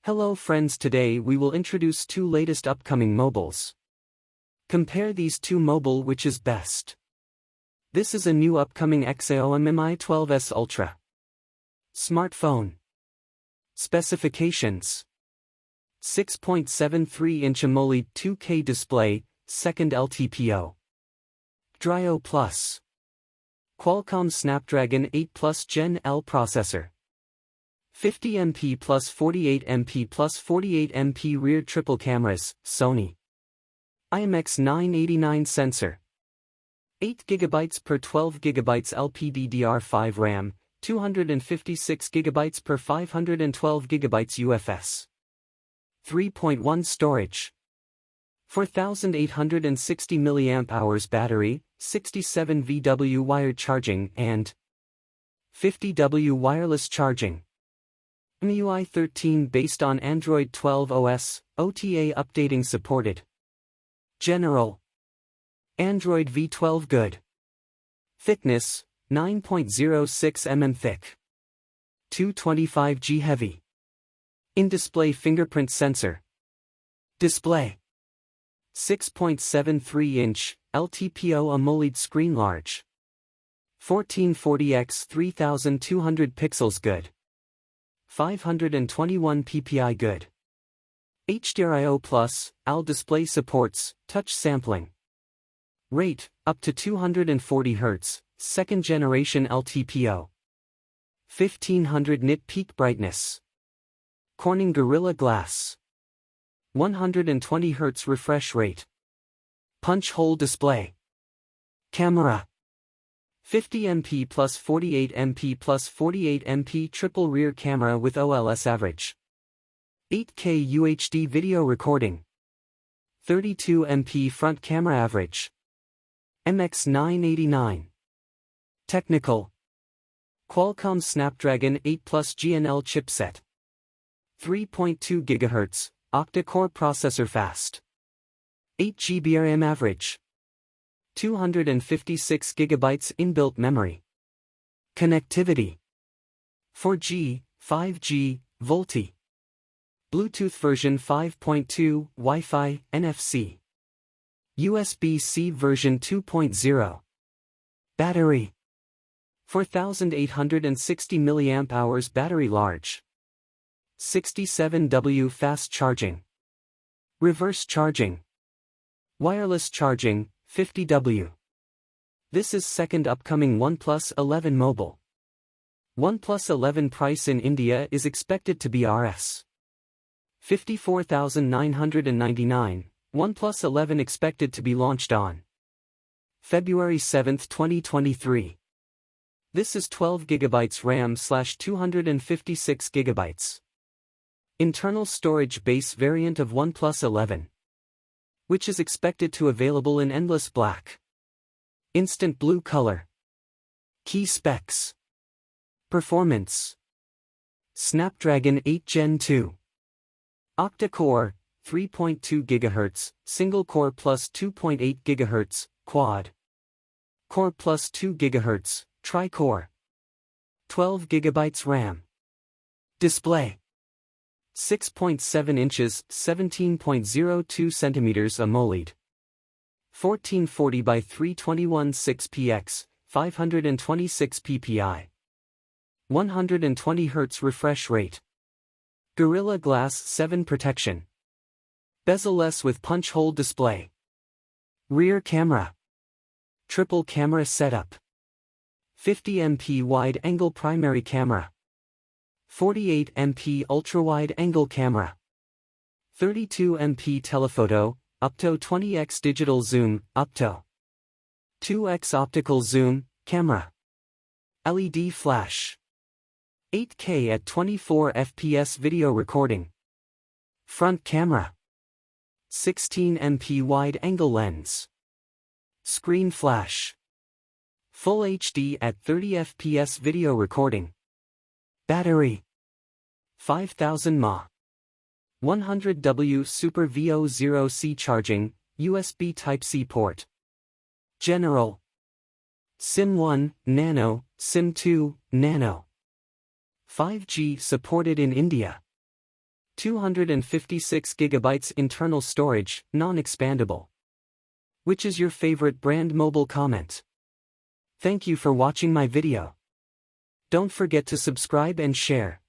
Hello friends, today we will introduce two latest upcoming mobiles. Compare these two mobile, which is best. This is a new upcoming Xiaomi Mi 12s Ultra smartphone. Specifications: 6.73-inch AMOLED 2K display, second LTPO. Dryo Plus. Qualcomm Snapdragon 8 Plus Gen L processor. 50MP plus 48MP plus 48MP rear triple cameras, Sony. IMX989 sensor. 8GB per 12GB LPDDR5 RAM, 256GB per 512GB UFS. 3.1 storage. 4860 mAh battery, 67 VW wired charging and 50W wireless charging. MIUI 13 based on Android 12 OS, OTA updating supported. General. Android V12 good. Thickness, 9.06 mm thick. 225G heavy. In-display fingerprint sensor. Display. 6.73-inch, LTPO AMOLED screen large. 1440x 3200 pixels good. 521 ppi good. HDRIO Plus, AL display supports, touch sampling. Rate, up to 240 Hz, second generation LTPO. 1500 nit peak brightness. Corning Gorilla Glass. 120 Hz refresh rate. Punch hole display. Camera. 50MP plus 48MP plus 48MP triple rear camera with OLS average. 8K UHD video recording. 32MP front camera average. MX989. Technical. Qualcomm Snapdragon 8 Plus GNL chipset. 3.2 GHz, octa-core processor fast. 8GB RAM average. 256GB inbuilt memory. Connectivity. 4G, 5G, VoLTE. Bluetooth version 5.2, Wi-Fi, NFC. USB-C version 2.0. Battery. 4860 mAh battery large. 67W fast charging. Reverse charging. Wireless charging, 50W. This is second upcoming OnePlus 11 mobile. OnePlus 11 price in India is expected to be Rs. 54,999, OnePlus 11 expected to be launched on February 7, 2023. This is 12GB RAM / 256GB. Internal storage base variant of OnePlus 11. Which is expected to available in endless black. Instant blue color. Key specs. Performance. Snapdragon 8 Gen 2. Octa-core, 3.2 GHz, single core plus 2.8 GHz, quad. Core plus 2 GHz, tri-core. 12GB RAM. Display. 6.7 inches, 17.02 centimeters AMOLED. 1440 by 321 6px, 526 ppi. 120 Hz refresh rate. Gorilla Glass 7 protection. Bezel-less with punch hole display. Rear camera. Triple camera setup. 50MP wide-angle primary camera. 48MP ultra-wide-angle camera. 32MP telephoto, up-to 20x digital zoom, up-to 2x optical zoom, camera. LED flash. 8K at 24 FPS video recording. Front camera. 16MP wide-angle lens. Screen flash. Full HD at 30 FPS video recording. Battery. 5000 mAh. 100W Super VO0C charging, USB Type-C port. General. SIM 1, Nano, SIM 2, Nano. 5G supported in India. 256GB internal storage, non-expandable. Which is your favorite brand? Mobile comment. Thank you for watching my video. Don't forget to subscribe and share.